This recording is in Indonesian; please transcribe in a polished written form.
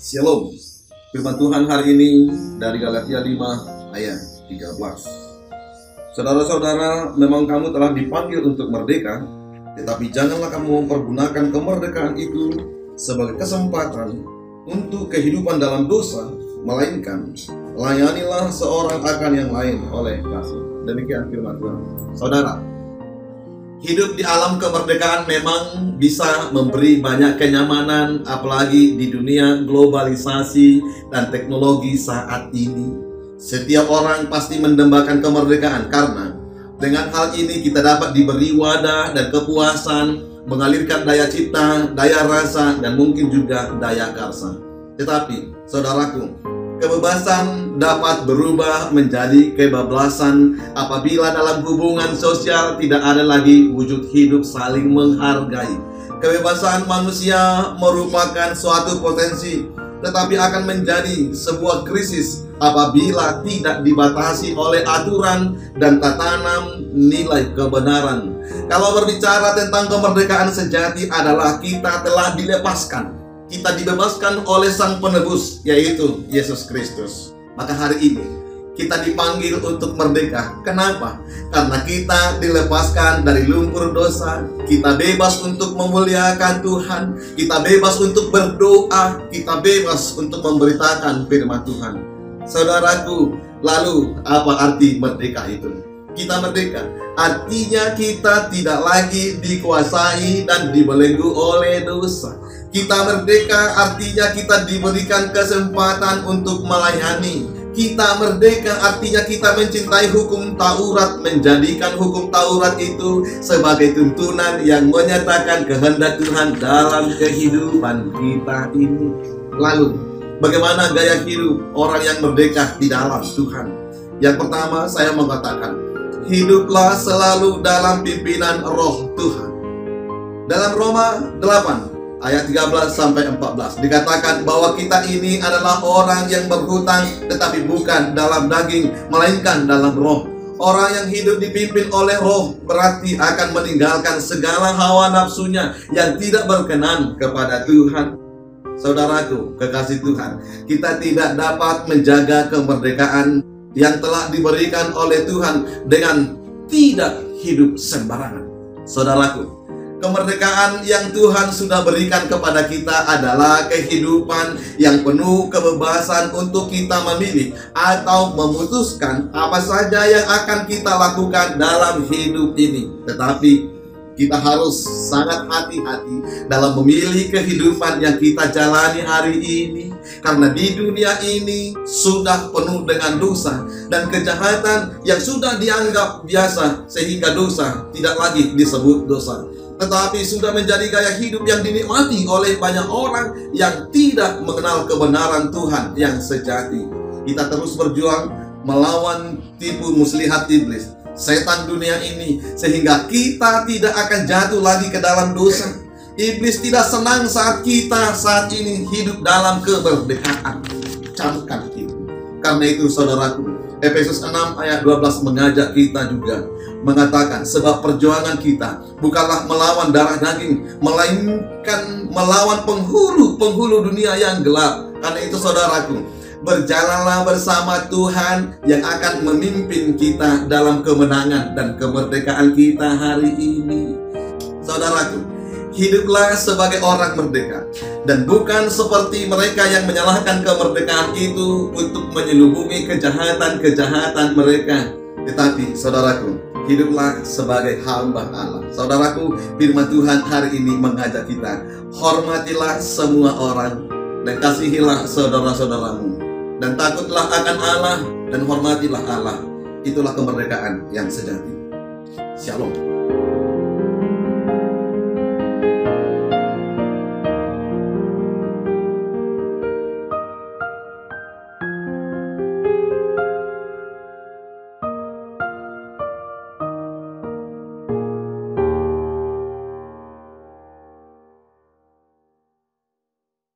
Shalom. Firman Tuhan hari ini dari Galatia 5 ayat 13. Saudara-saudara, memang kamu telah dipanggil untuk merdeka, tetapi janganlah kamu mempergunakan kemerdekaan itu sebagai kesempatan untuk kehidupan dalam dosa, melainkan layanilah seorang akan yang lain oleh kasih. Demikian firman Tuhan. Saudara, hidup di alam kemerdekaan memang bisa memberi banyak kenyamanan, apalagi di dunia globalisasi dan teknologi saat ini. Setiap orang pasti mendambakan kemerdekaan karena dengan hal ini kita dapat diberi wadah dan kepuasan, mengalirkan daya cipta, daya rasa, dan mungkin juga daya karsa. Tetapi, saudaraku, kebebasan dapat berubah menjadi kebablasan apabila dalam hubungan sosial tidak ada lagi wujud hidup saling menghargai. Kebebasan manusia merupakan suatu potensi, tetapi akan menjadi sebuah krisis apabila tidak dibatasi oleh aturan dan tatanan nilai kebenaran. Kalau berbicara tentang kemerdekaan sejati adalah kita telah dilepaskan. Kita dibebaskan oleh Sang Penebus, yaitu Yesus Kristus. Maka hari ini kita dipanggil untuk merdeka. Kenapa? Karena kita dilepaskan dari lumpur dosa. Kita bebas untuk memuliakan Tuhan. Kita bebas untuk berdoa. Kita bebas untuk memberitakan firman Tuhan. Saudaraku, lalu apa arti merdeka itu? Kita merdeka artinya kita tidak lagi dikuasai dan dibelenggu oleh dosa. Kita merdeka artinya kita diberikan kesempatan untuk melayani. Kita merdeka artinya kita mencintai hukum Taurat, menjadikan hukum Taurat itu sebagai tuntunan yang menyatakan kehendak Tuhan dalam kehidupan kita ini. Lalu, bagaimana gaya hidup orang yang merdeka di dalam Tuhan? Yang pertama, saya mengatakan, hiduplah selalu dalam pimpinan Roh Tuhan. Dalam Roma 8 ayat 13-14 dikatakan bahwa kita ini adalah orang yang berhutang, tetapi bukan dalam daging, melainkan dalam roh. Orang yang hidup dipimpin oleh roh berarti akan meninggalkan segala hawa nafsunya yang tidak berkenan kepada Tuhan. Saudaraku, kekasih Tuhan, kita tidak dapat menjaga kemerdekaan yang telah diberikan oleh Tuhan dengan tidak hidup sembarangan. Saudaraku, kemerdekaan yang Tuhan sudah berikan kepada kita adalah kehidupan yang penuh kebebasan untuk kita memilih atau memutuskan apa saja yang akan kita lakukan dalam hidup ini. Tetapi kita harus sangat hati-hati dalam memilih kehidupan yang kita jalani hari ini, karena di dunia ini sudah penuh dengan dosa dan kejahatan yang sudah dianggap biasa, sehingga dosa tidak lagi disebut dosa, tetapi sudah menjadi gaya hidup yang dinikmati oleh banyak orang yang tidak mengenal kebenaran Tuhan yang sejati. Kita terus berjuang melawan tipu muslihat iblis, setan dunia ini, sehingga kita tidak akan jatuh lagi ke dalam dosa. Iblis tidak senang saat kita saat ini hidup dalam kemerdekaan. Camkan itu. Karena itu saudaraku, Efesus 6 ayat 12 mengajak kita juga, mengatakan sebab perjuangan kita bukanlah melawan darah daging, melainkan melawan penghulu dunia yang gelap. Karena itu saudaraku, berjalanlah bersama Tuhan yang akan memimpin kita dalam kemenangan dan kemerdekaan kita hari ini. Saudaraku, hiduplah sebagai orang merdeka, dan bukan seperti mereka yang menyalahkan kemerdekaan itu untuk menyelubungi kejahatan-kejahatan mereka. Tetapi saudaraku, hiduplah sebagai hamba Allah. Saudaraku, firman Tuhan hari ini mengajak kita, hormatilah semua orang dan kasihilah saudara-saudaramu, dan takutlah akan Allah dan hormatilah Allah. Itulah kemerdekaan yang sejati. Shalom.